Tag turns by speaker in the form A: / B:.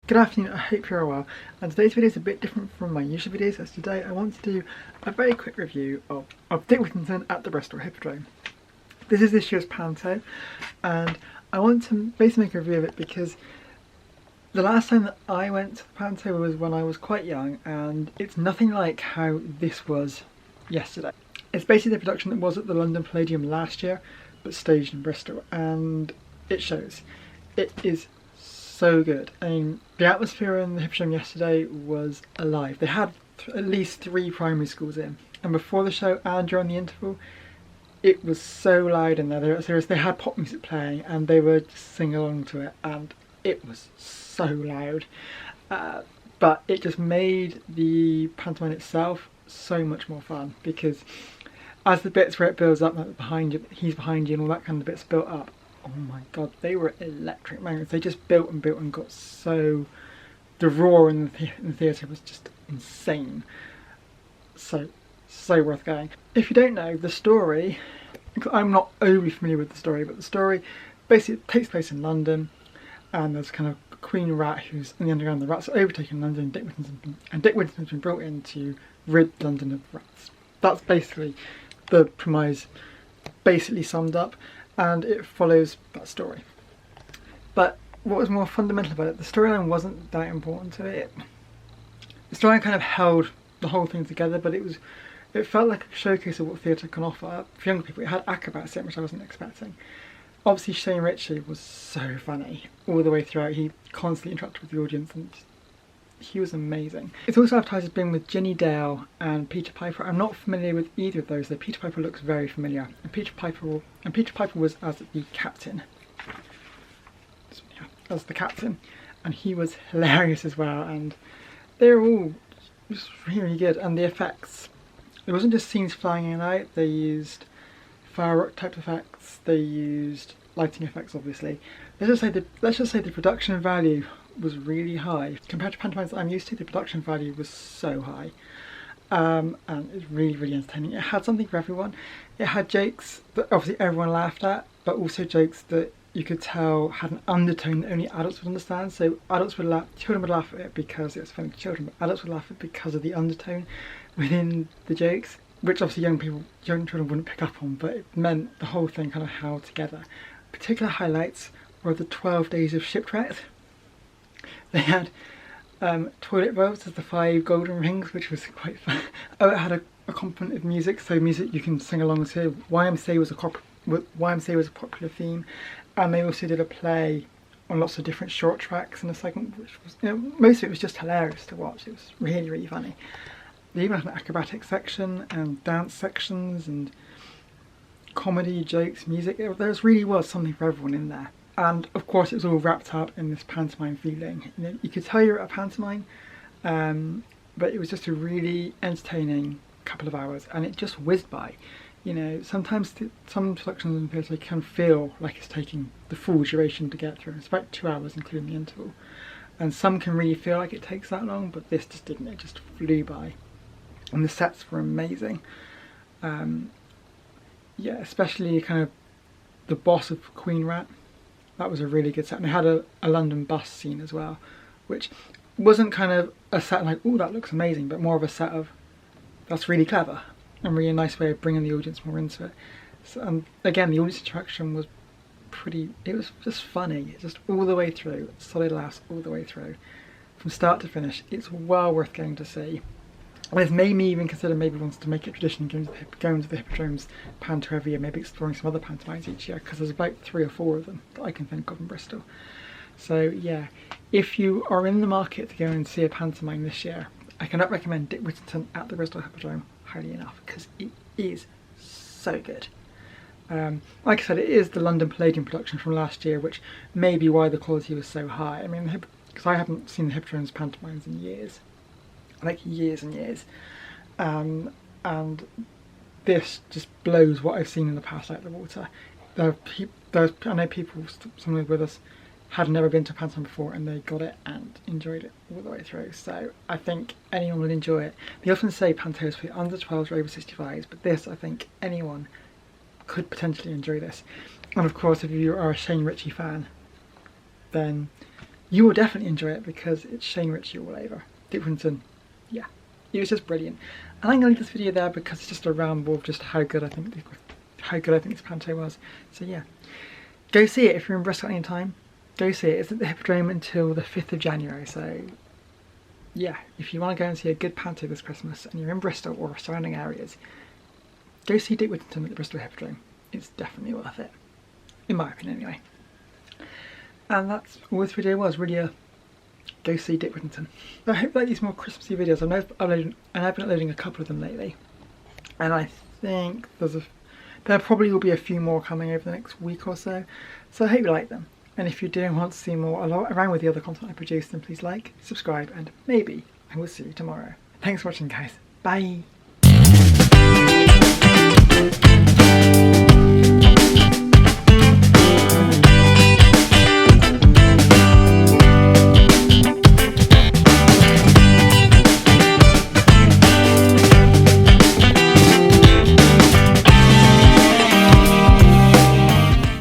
A: Good afternoon, I hope you're well, and today's video is a bit different from my usual videos, as today I want to do a very quick review of Dick Whittington at the Bristol Hippodrome. This is this year's Panto, and I want to basically make a review of it because the last time that I went to the Panto was when I was quite young, and it's nothing like how this was yesterday. It's basically the production that was at the London Palladium last year, but staged in Bristol, and it shows. It is so good. I mean, the atmosphere in the Hippodrome yesterday was alive. They had at least 3 primary schools in, and before the show and during the interval, it was so loud in there. They had pop music playing and they were just singing along to it, and it was so loud. But it just made the pantomime itself so much more fun, because as the bits where it builds up, like behind you, he's behind you and all that kind of bits built up, oh my god, they were electric moments. They just built and built and got so... The roar in the theatre was just insane. So worth going. If you don't know the story, I'm not overly familiar with the story, but the story basically takes place in London, and there's kind of a queen rat who's in the underground. The rats are overtaking London, and Dick Whittington's been brought in to rid London of rats. That's basically the premise, basically summed up, and it follows that story. But what was more fundamental about it, the storyline wasn't that important to it. The storyline kind of held the whole thing together, but it felt like a showcase of what theatre can offer for young people. It had acrobats in it, which I wasn't expecting. Obviously Shane Ritchie was so funny all the way throughout. He constantly interacted with the audience and he was amazing. It's also advertised as being with Ginny Dale and Peter Piper. I'm not familiar with either of those, though Peter Piper looks very familiar. And Peter Piper was as the captain. As the captain, and he was hilarious as well, and they were all just really good. And the effects, it wasn't just scenes flying in and out, they used firework type effects, they used lighting effects obviously. Let's just say the production value was really high. Compared to pantomimes that I'm used to, the production value was so high. And it's really, really entertaining. It had something for everyone. It had jokes that obviously everyone laughed at, but also jokes that you could tell had an undertone that only adults would understand. So adults would laugh, children would laugh at it because it was funny to children, but adults would laugh at it because of the undertone within the jokes, which obviously young children wouldn't pick up on, but it meant the whole thing kind of held together. Particular highlights were the 12 days of shipwreck. They had toilet rolls as the 5 golden rings, which was quite fun. Oh, it had a accompaniment of music, so music you can sing along to. YMCA was a popular theme, and they also did a play on lots of different short tracks in a segment, which was, most of it was just hilarious to watch. It was really, really funny. They even had an acrobatic section and dance sections and comedy, jokes, music. There really was something for everyone in there. And of course it was all wrapped up in this pantomime feeling. You could tell you're at a pantomime, but it was just a really entertaining couple of hours, and it just whizzed by. Sometimes some productions in theatre can feel like it's taking the full duration to get through. It's about 2 hours including the interval. And some can really feel like it takes that long, but this just didn't. It just flew by. And the sets were amazing. Yeah, especially kind of the boss of Queen Rat. That was a really good set. And they had a London bus scene as well, which wasn't kind of a set like, oh, that looks amazing, but more of a set of, that's really clever. And really a nice way of bringing the audience more into it. So, again, the audience interaction was it was just funny, just all the way through, solid laughs all the way through. From start to finish, it's well worth going to see. And it's made me even consider maybe wanting to make it a tradition going to the Hippodrome's Panto every year, maybe exploring some other pantomimes each year, because there's about 3 or 4 of them that I can think of in Bristol. So yeah, if you are in the market to go and see a pantomime this year, I cannot recommend Dick Whittington at the Bristol Hippodrome highly enough, because it is so good. Like I said, it is the London Palladium production from last year, which may be why the quality was so high. I mean, because I haven't seen the Hippodrome's pantomimes in years, like years and years, and this just blows what I've seen in the past out of the water. I know people, some with us, had never been to a pantomime before, and they got it and enjoyed it all the way through. So I think anyone will enjoy it. They often say pantos for under 12s or over 65s, but this, I think anyone could potentially enjoy this. And of course, if you are a Shane Ritchie fan, then you will definitely enjoy it because it's Shane Ritchie all over. Dick Whittington, yeah, it was just brilliant. And I'm going to leave this video there because it's just a ramble of just how good I think this Panto was. So yeah, go see it if you're in Bristol any time. Go see it. It's at the Hippodrome until the 5th of January. So yeah, if you want to go and see a good Panto this Christmas and you're in Bristol or surrounding areas, go see Dick Whittington at the Bristol Hippodrome. It's definitely worth it, in my opinion anyway. And that's all this video was, really go see Dick Whittington. I hope you like these more Christmassy videos. I've been uploading a couple of them lately, and I think there probably will be a few more coming over the next week or so. So I hope you like them. And if you do want to see more around with the other content I produce, then please like, subscribe, and maybe I will see you tomorrow. Thanks for watching, guys. Bye.